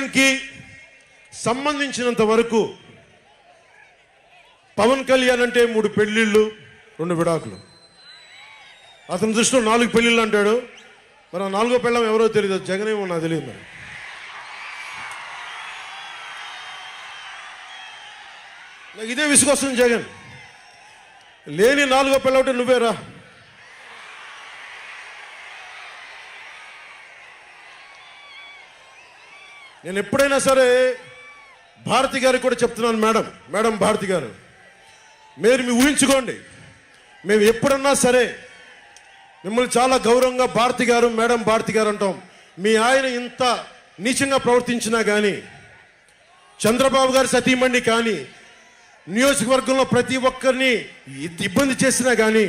జగన్కి సంబంధించినంత వరకు పవన్ కళ్యాణ్ అంటే 3 పెళ్ళిళ్ళు 2 విడాకులు. అతని దృష్టిలో 4 పెళ్ళిళ్ళు అంటాడు. మరి ఆ 4వ పెళ్ళం ఎవరో తెలియదు, జగన్ ఏమో నాకు తెలియదు. మరి నాకు ఇదే విసుగొస్తుంది. జగన్ లేని 4వ పెళ్ళం అంటే నువ్వేరా. నేను ఎప్పుడైనా సరే భారతి గారికి కూడా చెప్తున్నాను, మేడం భారతి గారు, మీరు ఊహించుకోండి, మేము ఎప్పుడన్నా సరే మిమ్మల్ని చాలా గౌరవంగా భారతి గారు, మేడం భారతి గారు అంటాం. మీ ఆయన ఇంత నీచంగా ప్రవర్తించినా కానీ, చంద్రబాబు గారి సతీమణి కానీ, నియోజకవర్గంలో ప్రతి ఒక్కరిని ఇబ్బంది చేసినా కానీ,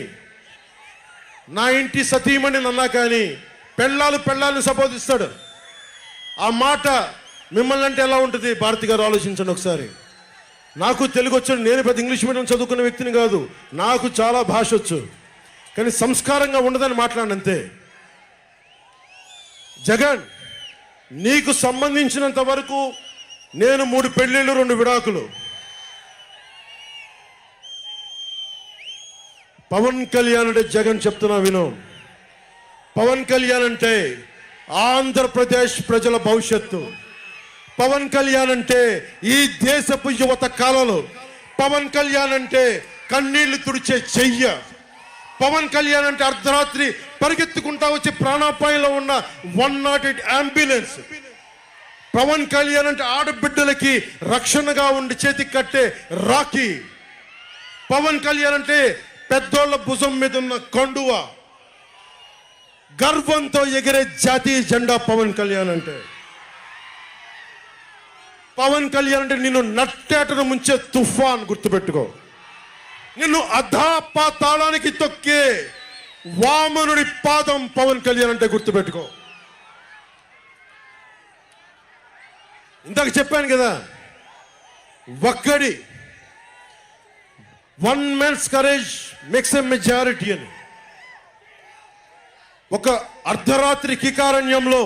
నా ఇంటి సతీమణి అన్నా కానీ పెళ్ళాలను సంబోధిస్తాడు. ఆ మాట మిమ్మల్ని అంటే ఎలా ఉంటుంది భారతి గారు? ఆలోచించండి ఒకసారి. నాకు తెలుగు వచ్చు, నేను పెద్ద ఇంగ్లీష్ మీడియం చదువుకున్న వ్యక్తిని కాదు, నాకు చాలా భాష వచ్చు, కానీ సంస్కారంగా ఉండదని మాట్లాడినంతే. జగన్, నీకు సంబంధించినంత వరకు నేను 3 పెళ్ళిళ్ళు 2 విడాకులు. పవన్ కళ్యాణ్ అంటే జగన్ చెప్తున్నా విను. పవన్ కళ్యాణ్ అంటే ఆంధ్రప్రదేశ్ ప్రజల భవిష్యత్తు. పవన్ కళ్యాణ్ అంటే ఈ దేశపు యువత కాలంలో. పవన్ కళ్యాణ్ అంటే కన్నీళ్లు తుడిచే చెయ్య. పవన్ కళ్యాణ్ అంటే అర్ధరాత్రి పరిగెత్తుకుంటా వచ్చి ప్రాణాపాయంలో ఉన్న 108 అంబులెన్స్. పవన్ కళ్యాణ్ అంటే ఆడబిడ్డలకి రక్షణగా ఉండి చేతికి కట్టే రాఖీ. పవన్ కళ్యాణ్ అంటే పెద్దోళ్ల భుజం మీద ఉన్న కండువ, గర్వంతో ఎగిరే జాతీయ జెండా. పవన్ కళ్యాణ్ అంటే పవన్ కళ్యాణ్ అంటే నిన్ను నట్టేటను ముంచే తుఫాన్. గుర్తుపెట్టుకో, నిన్ను అధాపాతాళానికి తొక్కే వామనుడి పాదం పవన్ కళ్యాణ్ అంటే. గుర్తుపెట్టుకో. ఇందాక చెప్పాను కదా, ఒక్కడి one man's courage makes a majority అని. ఒక అర్ధరాత్రి కికారణ్యంలో